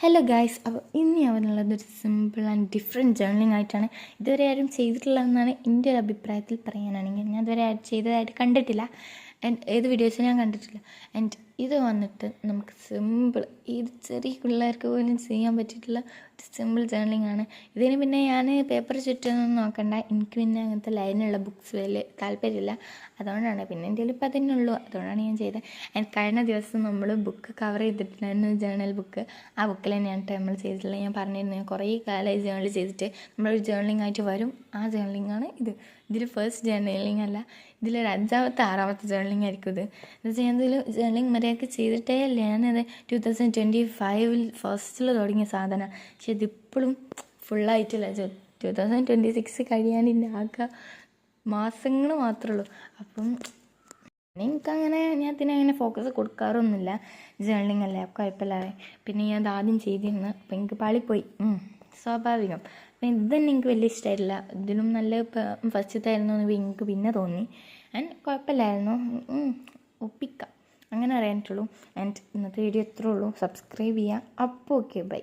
Hello guys, അപ്പോൾ ഇന്ന് അവനുള്ളതൊരു simple and different journaling ആയിട്ടാണ്. ഇതുവരെ ആരും ചെയ്തിട്ടുള്ളതെന്നാണ് എൻ്റെ ഒരു അഭിപ്രായത്തിൽ പറയാനാണെങ്കിൽ. ഞാൻ ഇതുവരെ ആരും ചെയ്തതായിട്ട് കണ്ടിട്ടില്ല, ആൻഡ് ഏത് വീഡിയോസും ഞാൻ കണ്ടിട്ടില്ല. ആൻഡ് ഇത് വന്നിട്ട് നമുക്ക് സിമ്പിൾ, ഇത് ചെറിയ പിള്ളേർക്ക് പോലും ചെയ്യാൻ പറ്റിയിട്ടുള്ള ഒരു സിമ്പിൾ ജേർണലിംഗ് ആണ്. ഇതിന് പിന്നെ ഞാൻ പേപ്പർ ചുറ്റൊന്നും നോക്കണ്ട, എനിക്ക് പിന്നെ അങ്ങനത്തെ ലൈനുള്ള ബുക്ക്സ് വലിയ താല്പര്യമില്ല. അതുകൊണ്ടാണ് പിന്നെ എൻ്റെ ഇപ്പോൾ അതിനുള്ളൂ, അതുകൊണ്ടാണ് ഞാൻ ചെയ്തത്. ആൻഡ് കഴിഞ്ഞ ദിവസം നമ്മൾ ബുക്ക് കവർ ചെയ്തിട്ടുണ്ടായിരുന്നു, ജേർണൽ ബുക്ക്. ആ ബുക്കിൽ തന്നെയാണ് നമ്മൾ ചെയ്തിട്ടുള്ളത്. ഞാൻ പറഞ്ഞിരുന്നു ഞാൻ കുറേ കാലമായി ജേർണൽ ചെയ്തിട്ട് നമ്മളൊരു ജേർണലിംഗ് ആയിട്ട് വരും. ആ ജേർണലിംഗ് ആണ് ഇത്. ഇതിൽ ഫസ്റ്റ് ജേർണലിംഗ് അല്ല, ഇതിലൊരു 5ാമത്തെ 6ാമത്തെ ജേർണലിംഗ് ആയിരിക്കും ഇത്. എന്ന് വെച്ചാൽ ഞാൻ ഇതിൽ ജേർണലിംഗ് മര്യാദയ്ക്ക് ചെയ്തിട്ടേ ഇല്ല. ഞാനത് 2025 ഫസ്റ്റിൽ തുടങ്ങിയ സാധനമാണ്. പക്ഷെ ഇതിപ്പോഴും ഫുള്ളായിട്ടില്ല. 2026 കഴിയാനില്ല, ആകെ മാസങ്ങൾ മാത്രമേ ഉള്ളൂ. അപ്പം എനിക്കങ്ങനെ ഞാൻ ഇതിനങ്ങനെ ഫോക്കസ് കൊടുക്കാറൊന്നുമില്ല. ജേർണലിംഗ് അല്ലേ, കുഴപ്പമില്ല. പിന്നെ ഞാൻ ആദ്യം ചെയ്തിരുന്നു, അപ്പം എനിക്ക് പാളിപ്പോയി, സ്വാഭാവികം. അപ്പം ഇതന്നെ എനിക്ക് വലിയ ഇഷ്ടമായിട്ടില്ല. ഇതിലും നല്ല ഫസ്റ്റത്തായിരുന്നു എന്ന് എനിക്ക് പിന്നെ തോന്നി. ആൻഡ് കുഴപ്പമില്ലായിരുന്നു, ഒപ്പിക്കാം, അങ്ങനെ അറിയാനിട്ടുള്ളൂ. ആൻഡ് ഇന്നത്തെ വീഡിയോ ഇത്രേ ഉള്ളൂ. സബ്സ്ക്രൈബ് ചെയ്യുക. അപ്പോൾ ഓക്കെ, ബൈ.